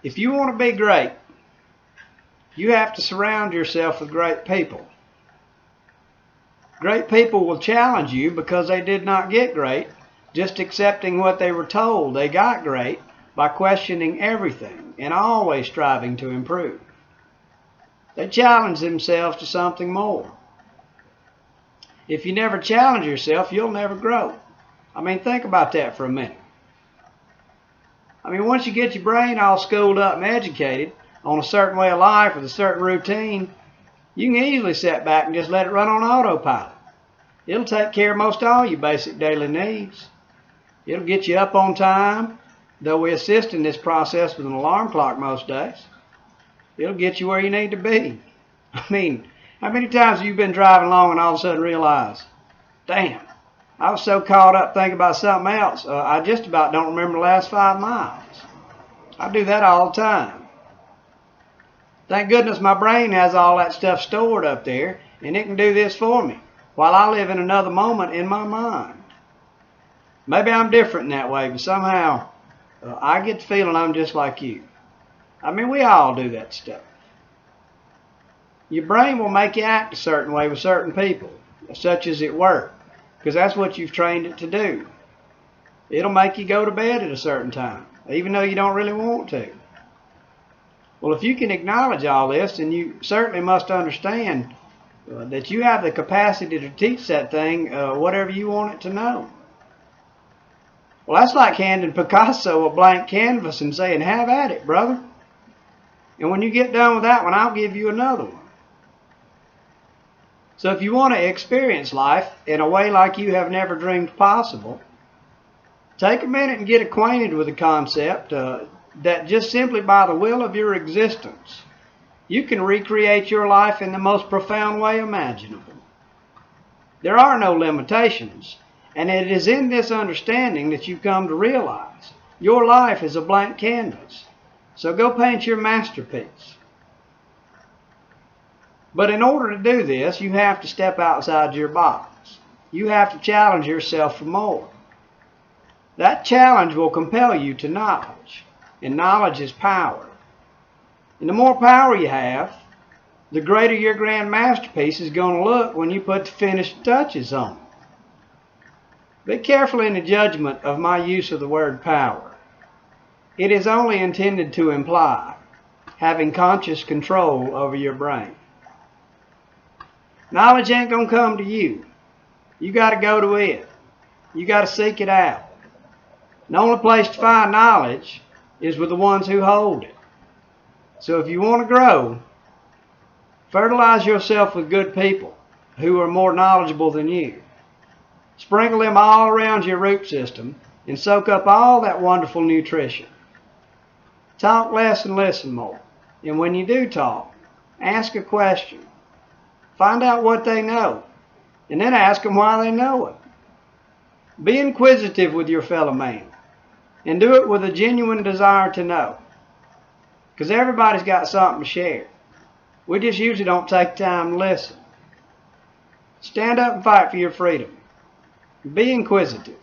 If you want to be great, you have to surround yourself with great people. Great people will challenge you because they did not get great, just accepting what they were told they got great by questioning everything and always striving to improve. They challenge themselves to something more. If you never challenge yourself, you'll never grow. I mean, think about that for a minute. I mean, once you get your brain all schooled up and educated on a certain way of life with a certain routine, you can easily sit back and just let it run on autopilot. It'll take care of most all your basic daily needs. It'll get you up on time, though we assist in this process with an alarm clock most days. It'll get you where you need to be. I mean, how many times have you been driving along and all of a sudden realize, damn, I was so caught up thinking about something else, I just about don't remember the last 5 miles. I do that all the time. Thank goodness my brain has all that stuff stored up there, and it can do this for me, while I live in another moment in my mind. Maybe I'm different in that way, but somehow I get the feeling I'm just like you. I mean, we all do that stuff. Your brain will make you act a certain way with certain people, such as at work, because that's what you've trained it to do. It'll make you go to bed at a certain time, even though you don't really want to. Well, if you can acknowledge all this, then you certainly must understand that you have the capacity to teach that thing whatever you want it to know. Well, that's like handing Picasso a blank canvas and saying, have at it, brother. And when you get done with that one, I'll give you another one. So if you want to experience life in a way like you have never dreamed possible, take a minute and get acquainted with the concept that just simply by the will of your existence, you can recreate your life in the most profound way imaginable. There are no limitations, and it is in this understanding that you come to realize your life is a blank canvas. So go paint your masterpiece. But in order to do this, you have to step outside your box. You have to challenge yourself for more. That challenge will compel you to knowledge, and knowledge is power. And the more power you have, the greater your grand masterpiece is going to look when you put the finished touches on it. Be careful in the judgment of my use of the word power. It is only intended to imply having conscious control over your brain. Knowledge ain't going to come to you. You got to go to it. You got to seek it out. The only place to find knowledge is with the ones who hold it. So if you want to grow, fertilize yourself with good people who are more knowledgeable than you. Sprinkle them all around your root system and soak up all that wonderful nutrition. Talk less and listen more. And when you do talk, ask a question. Find out what they know, and then ask them why they know it. Be inquisitive with your fellow man, and do it with a genuine desire to know. Because everybody's got something to share. We just usually don't take time to listen. Stand up and fight for your freedom. Be inquisitive.